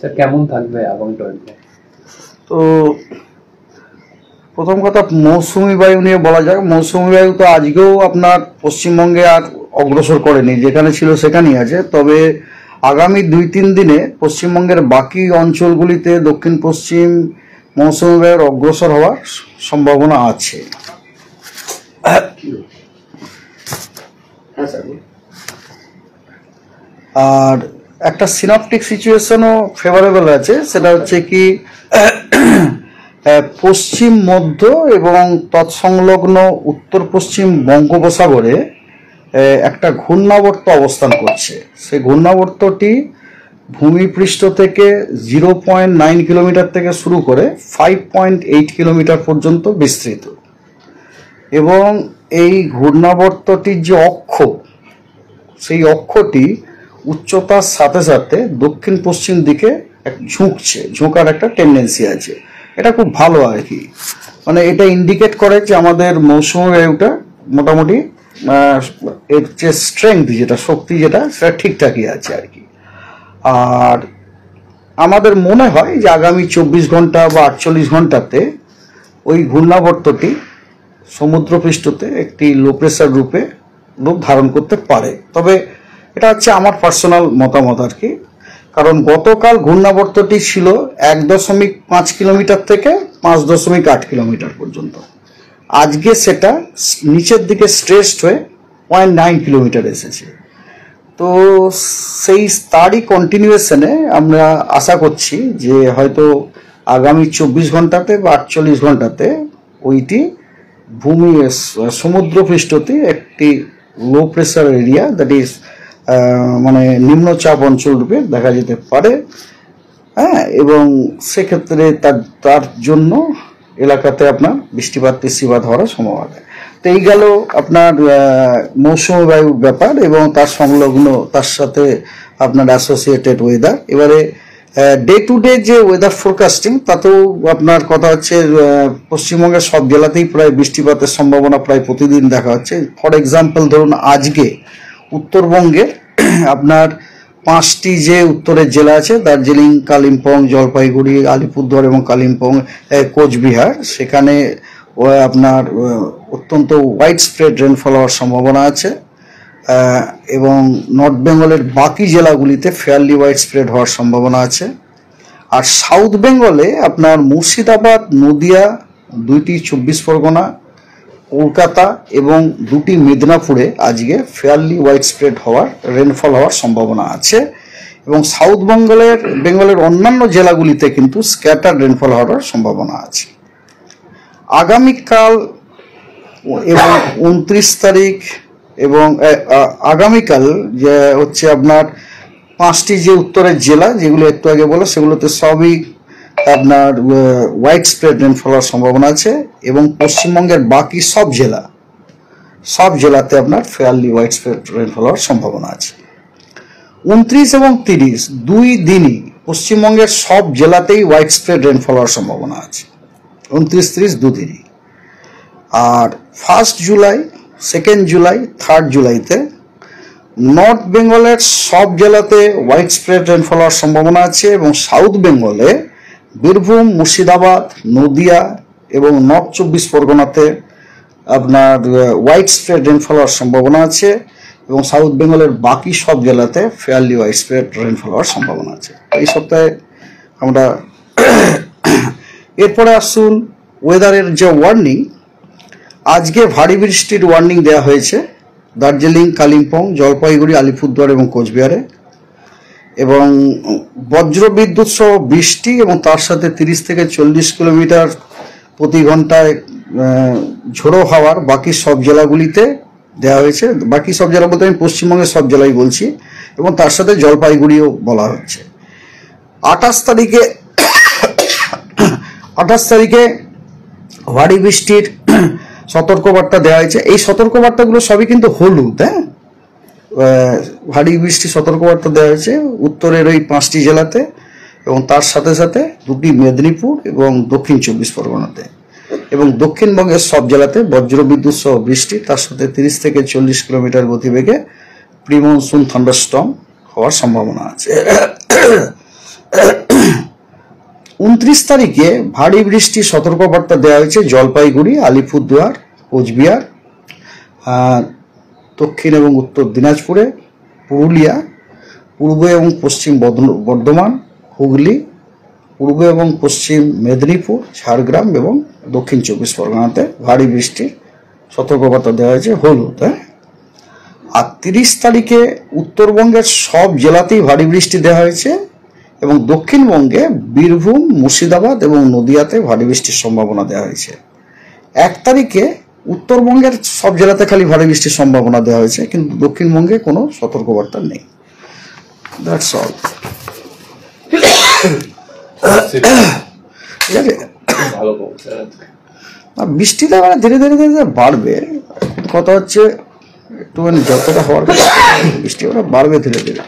Sir কেমন থাকবে আগামী 24? তো প্রথম কথা মৌসুমি বায়ু নিয়ে বলা যাক। মৌসুমি বায়ু তো আজকেও আপনার পশ্চিমবঙ্গে আর অগ্রসর করেনি, যেখানে ছিল সেখানেই আছে। তবে আগামী 2-3 দিনে পশ্চিমবঙ্গের বাকি অঞ্চলগুলিতে দক্ষিণ পশ্চিম মৌসুমি বায়ুর অগ্রসর হওয়ার সম্ভাবনা আছে। আর একটা সিনপটিক সিচুয়েশনও ফেভারেবল আছে, সেটা হচ্ছে কি পশ্চিম মধ্য এবং তৎসংলগ্ন উত্তর পশ্চিম বঙ্গোপসাগরে একটা ঘূর্ণাবর্ত অবস্থান করছে। সেই ঘূর্ণাবর্তটি ভূমিপৃষ্ঠ থেকে 0.9 কিলোমিটার থেকে শুরু করে 5.8 কিলোমিটার পর্যন্ত বিস্তৃত, এবং এই ঘূর্ণাবর্তটির যে অক্ষ, সেই অক্ষটি উচ্চতার সাথে সাথে দক্ষিণ পশ্চিম দিকে ঝুঁকার একটা টেন্ডেন্সি আছে। এটা খুব ভালো আর কি, মানে এটা ইন্ডিকেট করে যে আমাদের মৌসুমী বায়ুটা মোটামুটি এর যে স্ট্রেংথ, যেটা শক্তি, যেটা সেটা ঠিকঠাকই আছে আর কি। আর আমাদের মনে হয় যে আগামী 24 ঘন্টা বা 48 ঘন্টাতে ওই ঘূর্ণাবর্তটি সমুদ্রপৃষ্ঠতে একটি লো প্রেসার রূপ ধারণ করতে পারে। তবে এটা হচ্ছে আমার পার্সোনাল মতামত আর কি, কারণ গতকাল ঘূর্ণাবর্তটি ছিল 1.5 কিলোমিটার থেকে 5.8 কিলোমিটার পর্যন্ত। আজকে সেটা নিচের দিকে স্ট্রেচড হয়ে 0.9 কিলোমিটার এসেছে। তো সেই তারই কন্টিনিউয়েশনে আমরা আশা করছি যে হয়তো আগামী 24 ঘন্টাতে বা 48 ঘন্টাতে ওইটি সমুদ্রপৃষ্ঠতে একটি low pressure area, that is মানে নিম্নচাপ অঞ্চল রূপে দেখা যেতে পারে। হ্যাঁ, এবং সেক্ষেত্রে তার জন্য এলাকাতে আপনার বৃষ্টিপাত হওয়ার সম্ভাবনা। তো এই গেল আপনার মৌসুমী বায়ুর ব্যাপার এবং তার সাথে আপনার অ্যাসোসিয়েটেড ওয়েদার। এবারে ডে টু ডে যে ওয়েদার ফোরকাস্টিং, তাতেও আপনার কথা হচ্ছে পশ্চিমবঙ্গের সব জেলাতেই প্রায় বৃষ্টিপাতের সম্ভাবনা প্রায় প্রতিদিন দেখা হচ্ছে। ফর এক্সাম্পল ধরুন, আজকে উত্তরবঙ্গের আপনার 5টি যে উত্তরের জেলা আছে, দার্জিলিং, কালিম্পং, জলপাইগুড়ি, আলিপুরদুয়ার এবং কালিম্পং, কোচবিহার, সেখানে আপনার অত্যন্ত ওয়াইড স্প্রেড রেনফল হওয়ার সম্ভাবনা আছে। এবং নর্থ বেঙ্গলের বাকি জেলাগুলিতে ফেয়ারলি ওয়াইড স্প্রেড হওয়ার সম্ভাবনা আছে। আর সাউথ বেঙ্গলে আপনার মুর্শিদাবাদ, নদিয়া, 2টি 24 পরগনা, কলকাতা এবং 2টি মেদিনীপুরে আজকে ফেয়ারলি ওয়াইড স্প্রেড রেনফল হওয়ার সম্ভাবনা আছে। এবং সাউথ বেঙ্গলের অন্যান্য জেলাগুলিতে কিন্তু স্ক্যাটার রেনফল হওয়ার সম্ভাবনা আছে। আগামীকাল এবং 29 তারিখ এবং আগামীকাল যে হচ্ছে আপনার 5টি যে উত্তরের জেলা, যেগুলো একটু আগে বলো, সেগুলোতে সবই আপনার ওয়াইড স্প্রেড রেনফল হওয়ার সম্ভাবনা আছে। এবং পশ্চিমবঙ্গের বাকি সব জেলাতে আপনার ফেয়ারলি ওয়াইড স্প্রেড রেনফল হওয়ার সম্ভাবনা আছে। 29 এবং 30 2 দিনই পশ্চিমবঙ্গের সব জেলাতেই ওয়াইড স্প্রেড রেনফল হওয়ার সম্ভাবনা আছে। 29-30 2 দিনই। আর 1 জুলাই, 2 জুলাই, 3 জুলাইতে নর্থ বেঙ্গলের সব জেলাতে ওয়াইড স্প্রেড রেনফল হওয়ার সম্ভাবনা আছে। এবং সাউথ বেঙ্গলে বীরভূম, মুর্শিদাবাদ, নদিয়া এবং নর্থ 24 পরগনাতে আপনার ওয়াইড স্প্রেড রেনফল হওয়ার সম্ভাবনা আছে। এবং সাউথ বেঙ্গলের বাকি সব জেলাতে ফেয়ারলি ওয়াইড স্প্রেড রেনফল হওয়ার সম্ভাবনা আছে। এই সপ্তাহে আমরা এরপরে আসুন ওয়েদারের যে ওয়ার্নিং। আজকে ভারী বৃষ্টির ওয়ার্নিং দেওয়া হয়েছে দার্জিলিং, কালিম্পং, জলপাইগুড়ি, আলিপুরদুয়ার এবং কোচবিহারে, এবং বজ্রবিদ্যুৎ সহ বৃষ্টি এবং তার সাথে 30 থেকে 40 কিলোমিটার প্রতি ঘন্টায় ঝোড়ো হাওয়ার বাকি সব জেলাগুলিতে দেওয়া হয়েছে। বাকি সব জেলা বলতে আমি পশ্চিমবঙ্গের সব জেলাই বলছি, এবং তার সাথে জলপাইগুড়িও বলা হচ্ছে। 28 তারিখে ভারী বৃষ্টির সতর্কবার্তা দেওয়া হয়েছে। এই সতর্কবার্তাগুলো সবই কিন্তু হলুদ। হ্যাঁ, ভারী বৃষ্টির সতর্কবার্তা দেওয়া হয়েছে উত্তরের ওই 5টি জেলাতে, এবং তার সাথে সাথে 2টি মেদিনীপুর এবং দক্ষিণ 24 পরগনাতে, এবং দক্ষিণবঙ্গের সব জেলাতে বজ্রবিদ্যুৎ সহ বৃষ্টি, তার সাথে 30 থেকে 40 কিলোমিটার গতিবেগে প্রি মনসুন থান্ডারস্টর্ম হওয়ার সম্ভাবনা আছে। 29 তারিখে ভারী বৃষ্টির সতর্কবার্তা দেওয়া হয়েছে জলপাইগুড়ি, আলিপুরদুয়ার, কোচবিহার, দক্ষিণ এবং উত্তর দিনাজপুরে, পুরুলিয়া, পূর্ব এবং পশ্চিম বর্ধমান, হুগলি, পূর্ব এবং পশ্চিম মেদিনীপুর, ঝাড়গ্রাম এবং দক্ষিণ 24 পরগনাতে ভারী বৃষ্টির সতর্কবার্তা দেওয়া হয়েছে হলুদ। আর 30 তারিখে উত্তরবঙ্গের সব জেলাতেই ভারী বৃষ্টি দেওয়া হয়েছে এবং দক্ষিণবঙ্গে বীরভূম, মুর্শিদাবাদ এবং নদিয়াতে ভারী বৃষ্টির সম্ভাবনা দেওয়া হয়েছে। 1 তারিখে উত্তরবঙ্গের সব জেলাতে খালি ভারী বৃষ্টির সম্ভাবনা দেওয়া হয়েছে, কিন্তু দক্ষিণবঙ্গে কোনো সতর্কবার্তা নেই। That's all. ঠিক আছে, বৃষ্টিটা মানে ধীরে ধীরে ধীরে বাড়বে। কথা হচ্ছে একটুখানি যতটা হওয়ার কথা বৃষ্টি ওটা বাড়বে ধীরে ধীরে।